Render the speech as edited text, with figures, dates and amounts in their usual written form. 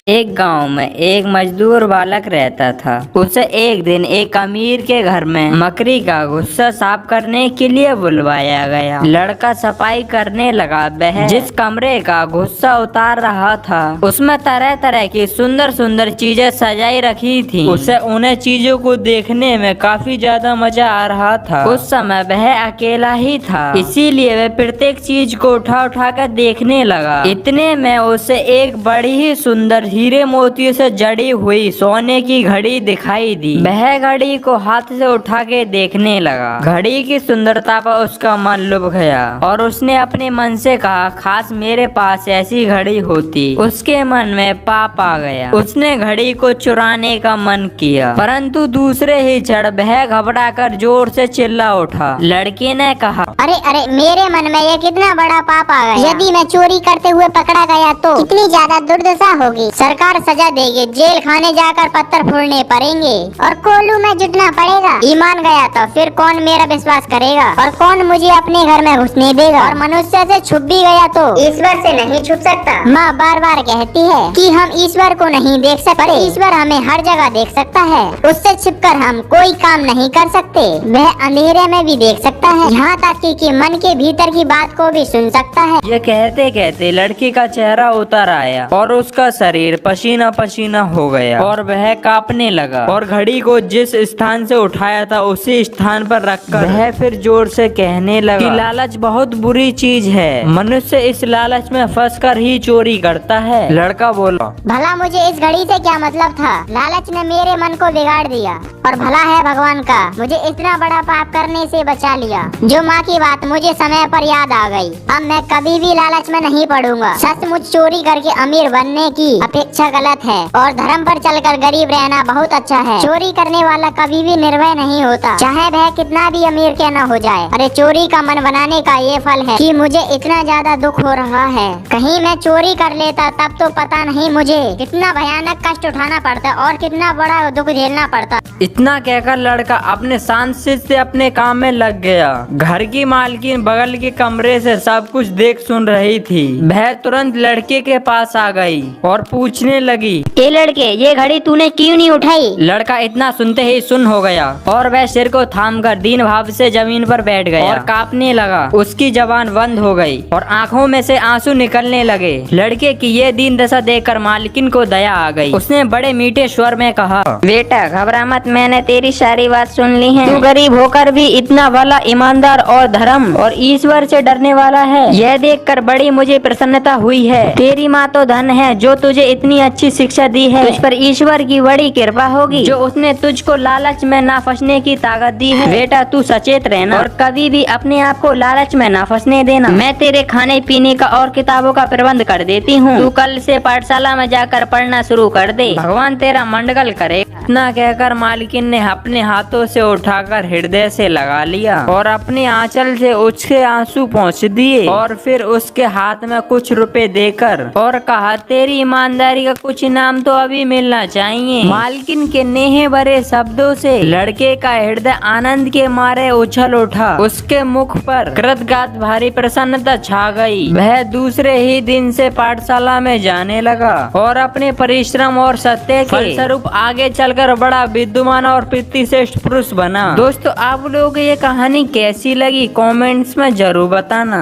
एक गांव में एक मजदूर बालक रहता था। उसे एक दिन एक अमीर के घर में मकड़ी का गुस्सा साफ करने के लिए बुलवाया गया। लड़का सफाई करने लगा। वह जिस कमरे का गुस्सा उतार रहा था उसमें तरह तरह की सुंदर सुंदर चीजें सजाई रखी थी। उसे उन्हें चीजों को देखने में काफी ज्यादा मजा आ रहा था। उस समय वह अकेला ही था, इसीलिए वह प्रत्येक चीज को उठा उठा कर देखने लगा। इतने में उसे एक बड़ी ही सुंदर हीरे मोतियों से जड़ी हुई सोने की घड़ी दिखाई दी। वह घड़ी को हाथ से उठा के देखने लगा। घड़ी की सुंदरता पर उसका मन लुभ गया और उसने अपने मन से कहा, काश मेरे पास ऐसी घड़ी होती। उसके मन में पाप आ गया। उसने घड़ी को चुराने का मन किया, परंतु दूसरे ही क्षण वह घबरा कर जोर से चिल्ला उठा। लड़के ने कहा, अरे अरे, मेरे मन में ये कितना बड़ा पाप आ गया। यदि मैं चोरी करते हुए पकड़ा गया तो कितनी ज्यादा दुर्दशा होगी। सरकार सजा देगी, जेल खाने जाकर पत्थर फोड़ने पड़ेंगे और कोल्हू में जुटना पड़ेगा। ईमान गया तो फिर कौन मेरा विश्वास करेगा और कौन मुझे अपने घर में घुसने देगा। और मनुष्य से छुप भी गया तो ईश्वर से नहीं छुप सकता। माँ बार बार कहती है कि हम ईश्वर को नहीं देख सकते, ईश्वर हमें हर जगह देख सकता है। उससे छिपकर हम कोई काम नहीं कर सकते। वह अंधेरे में भी देख सकता है, यहाँ तक कि मन के भीतर की बात को भी सुन सकता है। ये कहते कहते लड़की का चेहरा उतर आया और उसका शरीर पसीना पसीना हो गया और वह कांपने लगा। और घड़ी को जिस स्थान से उठाया था उसी स्थान पर रखकर वह फिर जोर से कहने लगा कि लालच बहुत बुरी चीज है। मनुष्य इस लालच में फंसकर ही चोरी करता है। लड़का बोला, भला मुझे इस घड़ी से क्या मतलब था। लालच ने मेरे मन को बिगाड़ दिया और भला है भगवान का मुझे इतना बड़ा पाप करने से बचा लिया। जो माँ की बात मुझे समय पर याद आ गई। अब मैं कभी भी लालच में नहीं पड़ूंगा। सचमुच चोरी करके अमीर बनने की अपेक्षा गलत है और धर्म पर चलकर गरीब रहना बहुत अच्छा है। चोरी करने वाला कभी भी निर्भय नहीं होता, चाहे वह कितना भी अमीर क्यों न हो जाए। अरे चोरी का मन बनाने का ये फल है कि मुझे इतना ज्यादा दुख हो रहा है। कहीं मैं चोरी कर लेता तब तो पता नहीं मुझे कितना भयानक कष्ट उठाना पड़ता और कितना बड़ा दुख झेलना पड़ता। इतना कहकर लड़का अपने शांत से अपने काम में लग गया। घर की मालकिन बगल के कमरे से सब कुछ देख सुन रही थी। वह तुरंत लड़के के पास आ गई और पूछने लगी, ए लड़के, ये घड़ी तूने क्यों नहीं उठाई। लड़का इतना सुनते ही सुन हो गया और वह सिर को थामकर दीन भाव से जमीन पर बैठ गया और कांपने लगा। उसकी जबान बंद हो गई और आंखों में से आंसू निकलने लगे। लड़के की ये दीन दशा देखकर मालकिन को दया आ गई। उसने बड़े मीठे स्वर में कहा, बेटा घबरा मत, मैंने तेरी सारी बात सुन ली है। तू गरीब होकर भी इतना भला, ईमानदार और धर्म और ईश्वर से डरने वाला है। यह देखकर बड़ी मुझे प्रसन्नता हुई है। तेरी माँ तो धन है जो तुझे इतनी अच्छी शिक्षा दी है। तुझ पर ईश्वर की बड़ी कृपा होगी जो उसने तुझको लालच में ना फंसने की ताकत दी है। बेटा तू सचेत रहना और कभी भी अपने आप को लालच में ना फंसने देना। मैं तेरे खाने पीने का और किताबों का प्रबंध कर देती हूँ। तू कल से पाठशाला में जाकर पढ़ना शुरू कर दे। भगवान तेरा मंगल करे। इतना कहकर मालकिन ने अपने हाथों से उठाकर हृदय से लगा लिया और अपने आंचल से उसके आंसू पहुँच दिए और फिर उसके हाथ में कुछ रुपए देकर और कहा, तेरी ईमानदारी का कुछ इनाम तो अभी मिलना चाहिए। मालकिन के नेहे भरे शब्दों से लड़के का हृदय आनंद के मारे उछल उठा। उसके मुख पर कृतज्ञता भारी प्रसन्नता छा गई। वह दूसरे ही दिन से पाठशाला में जाने लगा और अपने परिश्रम और सत्य के फलस्वरूप आगे चलकर बड़ा विद्वान और प्रतिश्रेष्ठ पुरुष बना। दोस्तों आप लोगों को ये कहानी कैसी लगी कमेंट्स में जरूर बताना।